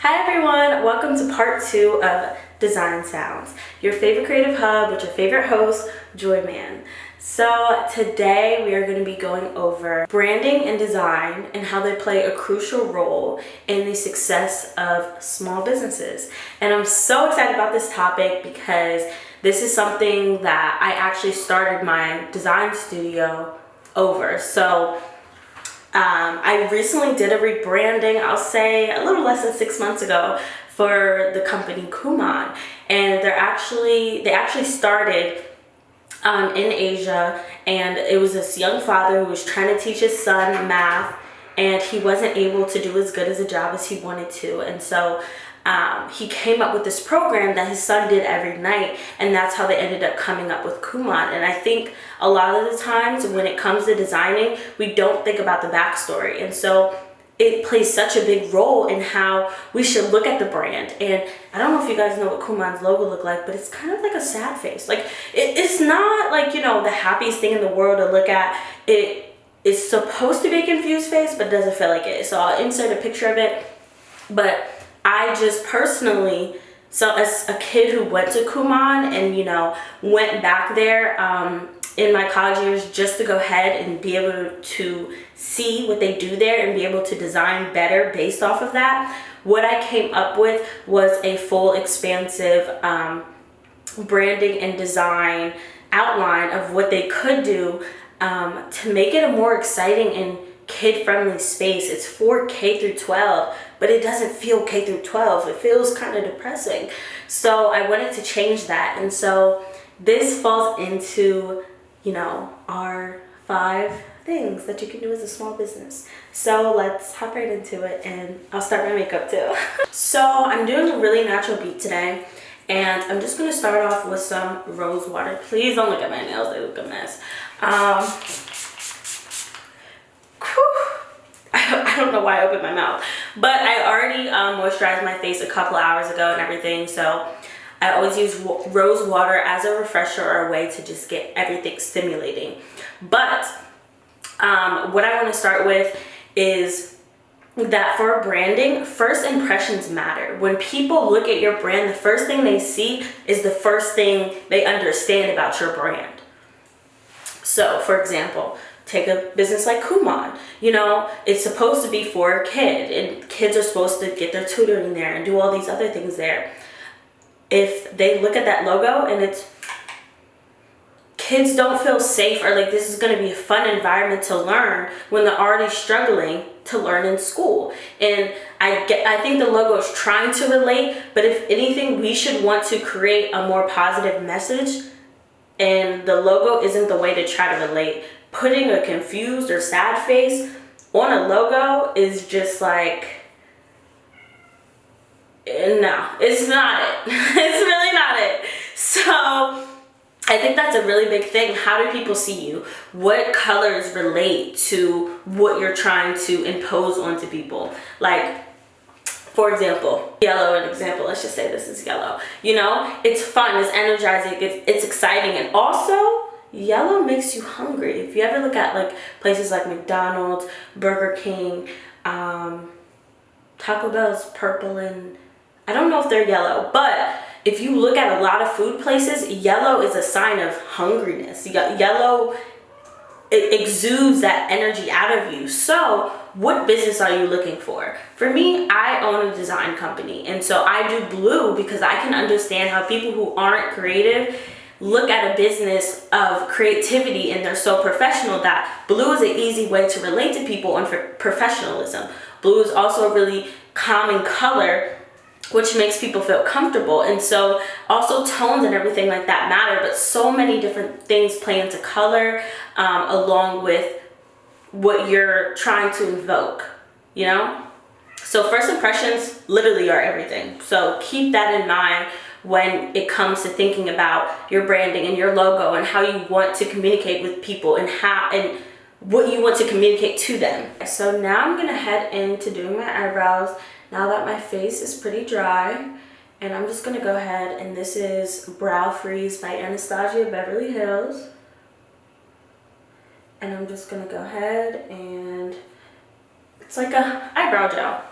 Hi everyone, welcome to part 2 of Design Sounds, your favorite creative hub with your favorite host, Joyman. So today we are going to be going over branding and design and how they play a crucial role in the success of small businesses. And I'm so excited about this topic because this is something that I actually started my design studio over. I recently did a rebranding, I'll say a little less than 6 months ago, for the company Kumon. And they actually started in Asia, and it was this young father who was trying to teach his son math, and he wasn't able to do as good as a job as he wanted to. And so he came up with this program that his son did every night, and that's how they ended up coming up with Kumon. And I think a lot of the times when it comes to designing, we don't think about the backstory. And so it plays such a big role in how we should look at the brand. And I don't know if you guys know what Kumon's logo looked like, but it's kind of like a sad face. Like it's not like, you know, the happiest thing in the world to look at. It is supposed to be a confused face, but it doesn't feel like it. So I'll insert a picture of it. But I just personally, so as a kid who went to Kumon and, you know, went back there in my college years just to go ahead and be able to see what they do there and be able to design better based off of that, what I came up with was a full expansive branding and design outline of what they could do to make it a more exciting and kid-friendly space. It's for K through 12, but it doesn't feel K through 12. It feels kind of depressing. So I wanted to change that. And so this falls into, you know, our 5 things that you can do as a small business. So let's hop right into it, and I'll start my makeup too. So I'm doing a really natural beat today, and I'm just gonna start off with some rose water. Please don't look at my nails, they look a mess. I don't know why I opened my mouth, but I already moisturized my face a couple hours ago and everything, so I always use rose water as a refresher or a way to just get everything stimulating. But what I want to start with is that for branding, first impressions matter. When people look at your brand, the first thing they see is the first thing they understand about your brand. So, for example, take a business like Kumon. You know, it's supposed to be for a kid, and kids are supposed to get their tutoring there and do all these other things there. If they look at that logo and it's, kids don't feel safe or like this is going to be a fun environment to learn when they're already struggling to learn in school. And I think the logo is trying to relate, but if anything, we should want to create a more positive message, and the logo isn't the way to try to relate. Putting a confused or sad face on a logo is just like, no, it's not it. It's really not it. So I think that's a really big thing. How do people see you? What colors relate to what you're trying to impose onto people? Like, for example, yellow, an example, let's just say this is yellow. You know, it's fun, it's energizing, it's exciting, and also yellow makes you hungry. If you ever look at like places like McDonald's, Burger King, Taco Bell's purple, and I don't know if they're yellow, but if you look at a lot of food places, yellow is a sign of hungriness. Yellow, it exudes that energy out of you. So what business are you looking for? For me, I own a design company, and so I do blue because I can understand how people who aren't creative look at a business of creativity, and they're so professional that blue is an easy way to relate to people on professionalism. Blue is also a really calming color, which makes people feel comfortable. And so also tones and everything like that matter, but so many different things play into color along with what you're trying to invoke, you know? So first impressions literally are everything. So keep that in mind when it comes to thinking about your branding and your logo and how you want to communicate with people and what you want to communicate to them. So now I'm gonna head into doing my eyebrows now that my face is pretty dry, and I'm just gonna go ahead, and this is Brow Freeze by Anastasia Beverly Hills. And I'm just gonna go ahead, and it's like a eyebrow gel.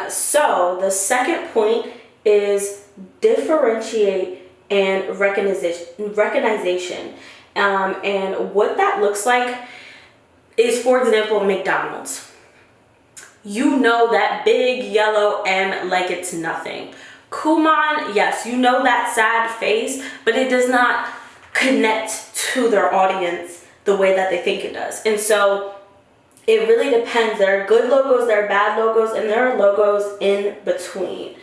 So the second point is differentiate and recognition. And what that looks like is, for example, McDonald's. You know that big yellow M like it's nothing. Kumon, yes, you know that sad face, but it does not connect to their audience the way that they think it does. And so it really depends. There are good logos, there are bad logos, and there are logos in between.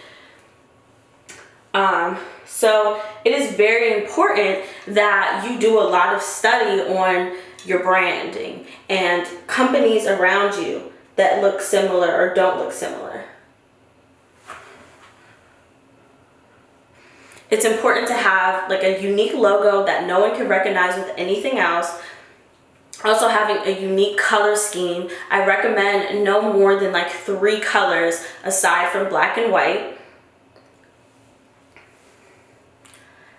So it is very important that you do a lot of study on your branding and companies around you that look similar or don't look similar. It's important to have like a unique logo that no one can recognize with anything else. Also, having a unique color scheme. I recommend no more than like 3 colors aside from black and white.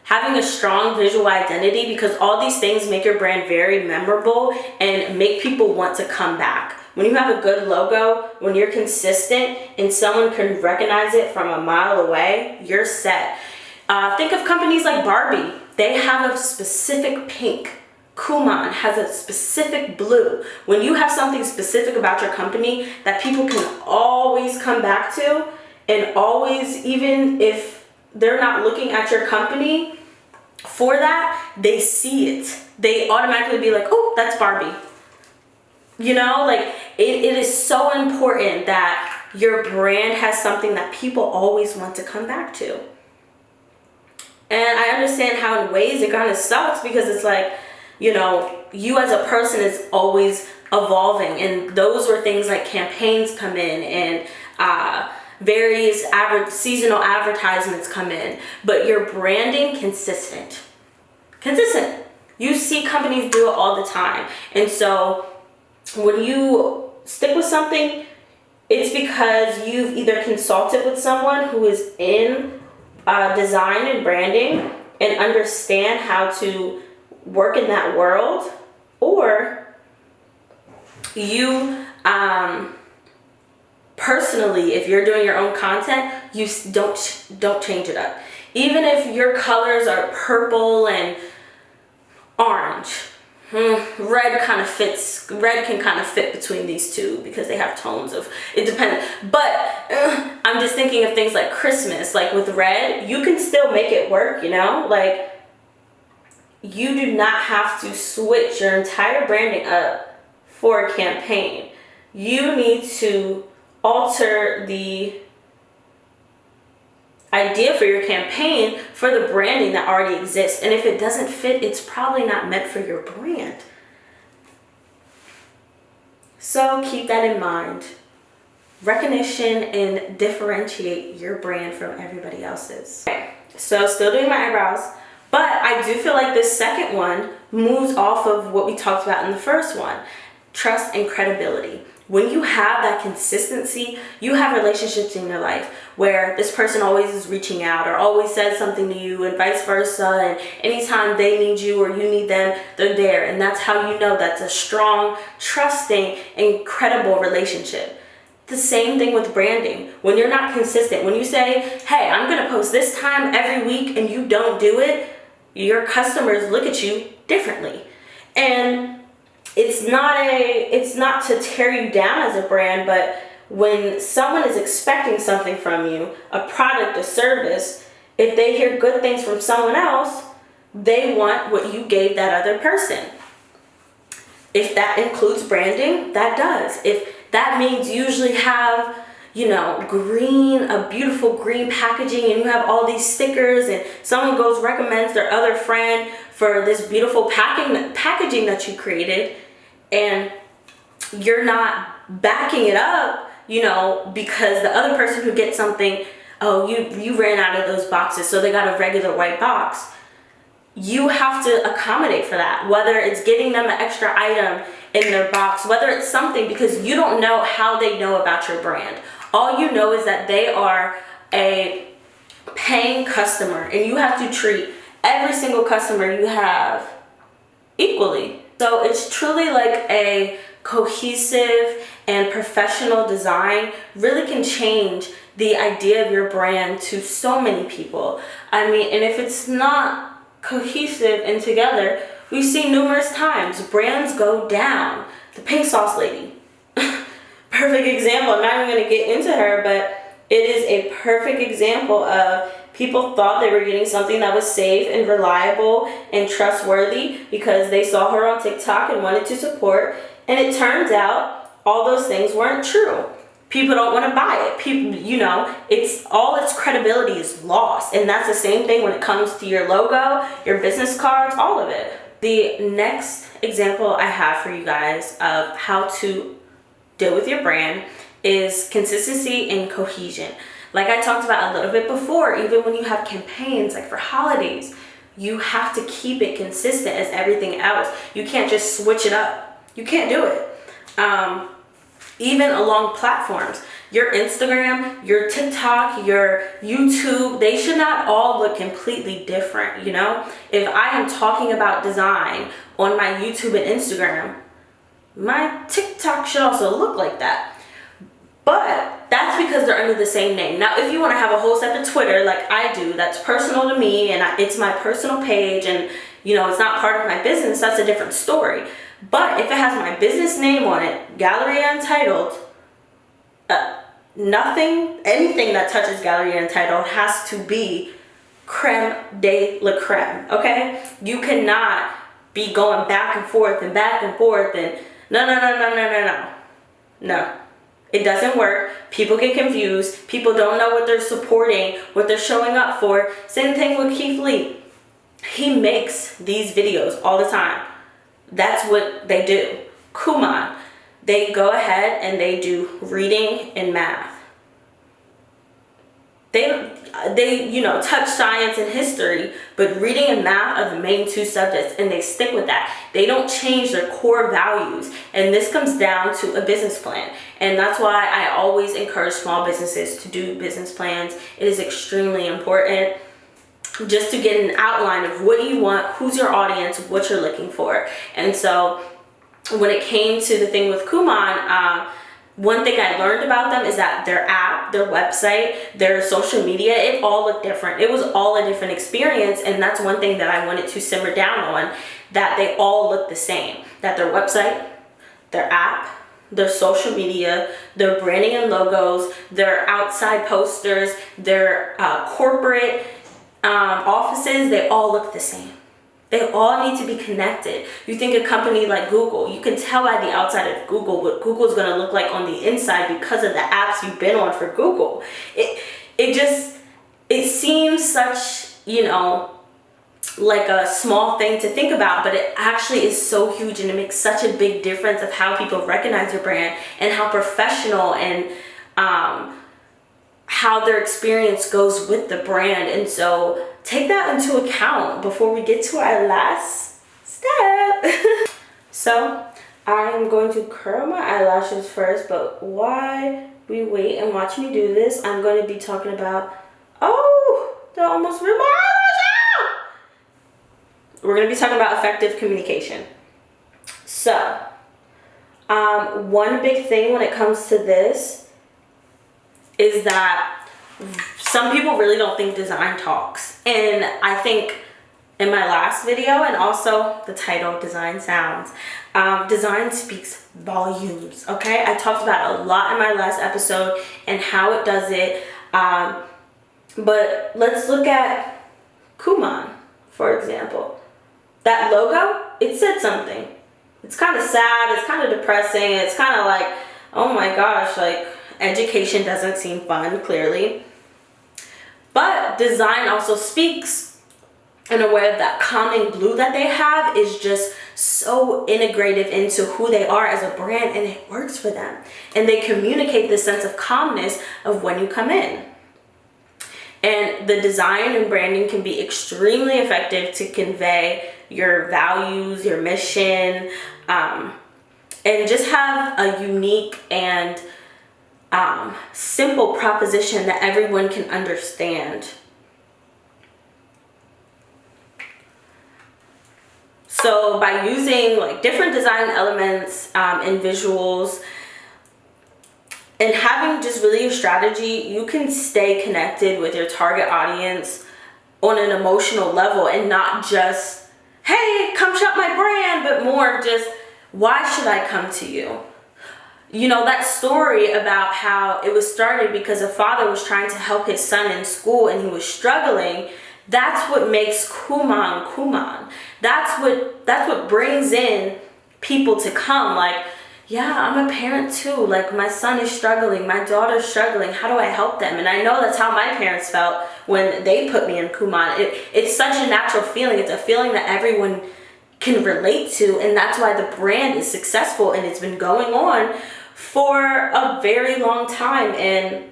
Having a strong visual identity, because all these things make your brand very memorable and make people want to come back. When you have a good logo, when you're consistent and someone can recognize it from a mile away, you're set. Think of companies like Barbie. They have a specific pink. Kumon has a specific blue. When you have something specific about your company that people can always come back to, and always, even if they're not looking at your company for that, they see it. They automatically be like, oh, that's Barbie. You know, like it is so important that your brand has something that people always want to come back to. And I understand how in ways it kind of sucks, because it's like, you know, you as a person is always evolving, and those were things like campaigns come in and various seasonal advertisements come in, but your branding consistent. You see companies do it all the time. And so when you stick with something, it's because you've either consulted with someone who is in design and branding and understand how to work in that world, or you personally, if you're doing your own content, you don't change it up. Even if your colors are purple and orange, red can kind of fit between these two because they have tones of, it depends. But I'm just thinking of things like Christmas, like with red, you can still make it work, you know, like you do not have to switch your entire branding up for a campaign. You need to alter the idea for your campaign for the branding that already exists. And if it doesn't fit, it's probably not meant for your brand. So keep that in mind. Recognition and differentiate your brand from everybody else's. Okay, so still doing my eyebrows, but I do feel like this second one moves off of what we talked about in the first one. Trust and credibility. When you have that consistency, you have relationships in your life where this person always is reaching out or always says something to you, and vice versa. And anytime they need you or you need them, they're there. And that's how you know that's a strong, trusting, and credible relationship. The same thing with branding. When you're not consistent, when you say, hey, I'm going to post this time every week, and you don't do it, your customers look at you differently. And it's not to tear you down as a brand, but when someone is expecting something from you, a product, a service, if they hear good things from someone else, they want what you gave that other person. If that includes branding, that does. If that means you usually have, you know, a beautiful green packaging, and you have all these stickers, and someone recommends their other friend for this beautiful packaging that you created, and you're not backing it up, you know, because the other person who gets something, oh, you ran out of those boxes, so they got a regular white box. You have to accommodate for that, whether it's getting them an extra item in their box, whether it's something, because you don't know how they know about your brand. All you know is that they are a paying customer, and you have to treat every single customer you have equally. So it's truly like a cohesive and professional design really can change the idea of your brand to so many people. I mean, and if it's not cohesive and together, we've seen numerous times brands go down. The pink sauce lady, perfect example. I'm not even going to get into her, but it is a perfect example of people thought they were getting something that was safe and reliable and trustworthy because they saw her on TikTok and wanted to support. And it turns out all those things weren't true. People don't want to buy it. People, it's all its credibility is lost. And that's the same thing when it comes to your logo, your business cards, all of it. The next example I have for you guys of how to deal with your brand is consistency and cohesion. Like I talked about a little bit before, even when you have campaigns like for holidays, you have to keep it consistent as everything else. You can't just switch it up. You can't do it. Even along platforms, your Instagram, your TikTok, your YouTube, they should not all look completely different, If I am talking about design on my YouTube and Instagram, my TikTok should also look like that. But that's because they're under the same name. Now, if you want to have a whole separate Twitter like I do, that's personal to me and it's my personal page and, it's not part of my business, that's a different story. But if it has my business name on it, Galleria Untitled, anything that touches Galleria Untitled has to be creme de la creme, okay? You cannot be going back and forth and no. It doesn't work. People get confused. People don't know what they're supporting, what they're showing up for. Same thing with Keith Lee. He makes these videos all the time. That's what they do. Kumon, they go ahead and they do reading and math. They touch science and history, but reading and math are the main two subjects, and they stick with that. They don't change their core values, and this comes down to a business plan. And that's why I always encourage small businesses to do business plans. It is extremely important just to get an outline of what you want, who's your audience, what you're looking for. And so when it came to the thing with Kumon, one thing I learned about them is that their app, their website, their social media, it all looked different. It was all a different experience, and that's one thing that I wanted to simmer down on, that they all look the same. That their website, their app, their social media, their branding and logos, their outside posters, their corporate offices, they all look the same. They all need to be connected. You think a company like Google, you can tell by the outside of Google what Google's going to look like on the inside because of the apps you've been on for Google. It seems such, like a small thing to think about, but it actually is so huge, and it makes such a big difference of how people recognize your brand and how professional and how their experience goes with the brand. And so take that into account before we get to our last step. So I'm going to curl my eyelashes first, but while we wait and watch me do this, I'm going to be talking about, they almost ripped my eyelash out! We're going to be talking about effective communication. So, one big thing when it comes to this is that some people really don't think design talks. And I think in my last video and also the title, Design Sounds, design speaks volumes, okay? I talked about it a lot in my last episode and how it does it. But let's look at Kumon, for example. That logo, it said something. It's kind of sad, it's kind of depressing, it's kind of like, oh my gosh, like, education doesn't seem fun, clearly. But design also speaks in a way that calming blue that they have is just so integrated into who they are as a brand, and it works for them. And they communicate this sense of calmness of when you come in. And the design and branding can be extremely effective to convey your values, your mission, and just have a unique and simple proposition that everyone can understand. So by using like different design elements and visuals and having just really a strategy, you can stay connected with your target audience on an emotional level, and not just, hey, come shop my brand, but more of just, why should I come to you? You know, that story about how it was started because a father was trying to help his son in school and he was struggling. That's what makes Kuman. That's what brings in people to come. Like, yeah, I'm a parent too. Like, my son is struggling, my daughter's struggling. How do I help them? And I know that's how my parents felt when they put me in Kuman. It's such a natural feeling. It's a feeling that everyone can relate to, and that's why the brand is successful, and it's been going on for a very long time. And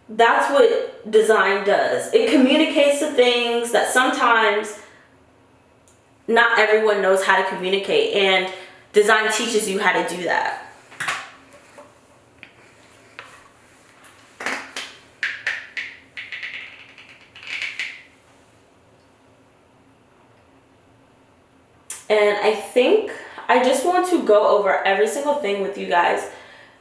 that's what design does. It communicates the things that sometimes not everyone knows how to communicate, and design teaches you how to do that. And I think I just want to go over every single thing with you guys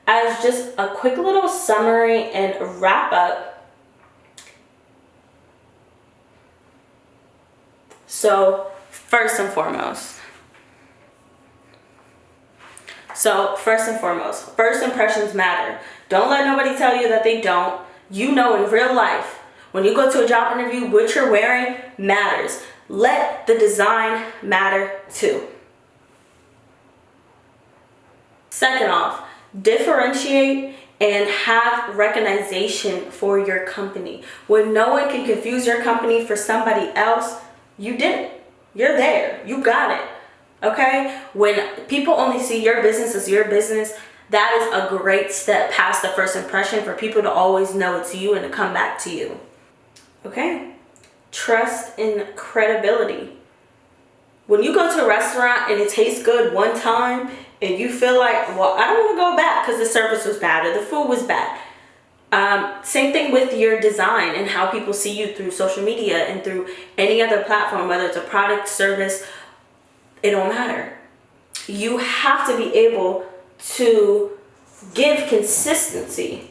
as just a quick little summary and wrap up. So first and foremost, first impressions matter. Don't let nobody tell you that they don't. You know, in real life, when you go to a job interview, what you're wearing matters. Let the design matter too. Second off, differentiate and have recognition for your company. When no one can confuse your company for somebody else, you did it. You're there. You got it. Okay? When people only see your business as your business, that is a great step past the first impression for people to always know it's you and to come back to you. Okay? Trust and credibility. When you go to a restaurant and it tastes good one time and you feel like, well, I don't want to go back because the service was bad or the food was bad. Same thing with your design and how people see you through social media and through any other platform, whether it's a product, service, it don't matter. You have to be able to give consistency.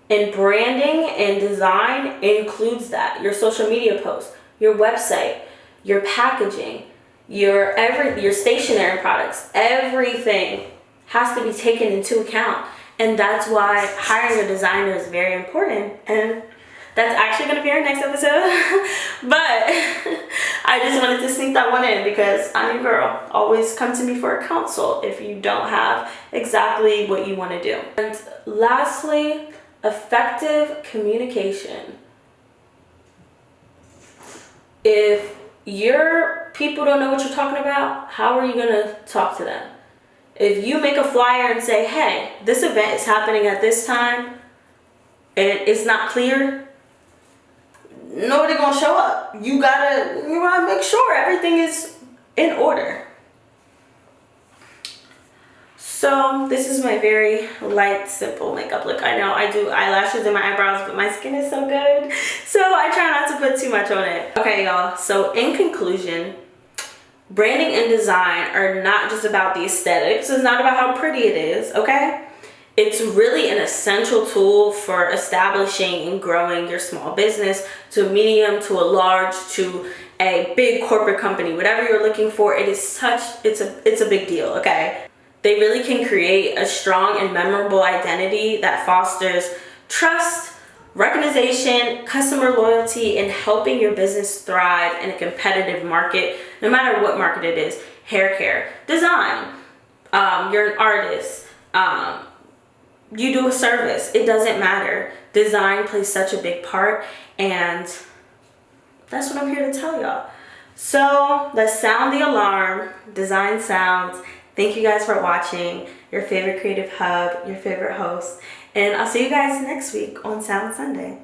And branding and design includes that. Your social media posts, your website, your packaging, your stationery products, everything has to be taken into account. And that's why hiring a designer is very important. And that's actually going to be our next episode. But I just wanted to sneak that one in because I'm your girl. Always come to me for a counsel if you don't have exactly what you want to do. And lastly, effective communication. If your people don't know what you're talking about, how are you going to talk to them? If you make a flyer and say, hey, this event is happening at this time and it's not clear, nobody going to show up. You gotta make sure everything is in order. So this is my very light, simple makeup look. I know I do eyelashes and my eyebrows, but my skin is so good, so I try not to put too much on it. Okay, y'all, so in conclusion, branding and design are not just about the aesthetics. It's not about how pretty it is, okay? It's really an essential tool for establishing and growing your small business to a medium, to a large, to a big corporate company. Whatever you're looking for, it's a big deal, okay? They really can create a strong and memorable identity that fosters trust, recognition, customer loyalty, and helping your business thrive in a competitive market, no matter what market it is. Hair care, design, you're an artist, you do a service, it doesn't matter. Design plays such a big part, and that's what I'm here to tell y'all. So let's sound the alarm. Design sounds. Thank you guys for watching. Your favorite creative hub, your favorite host. And I'll see you guys next week on Sound Sunday.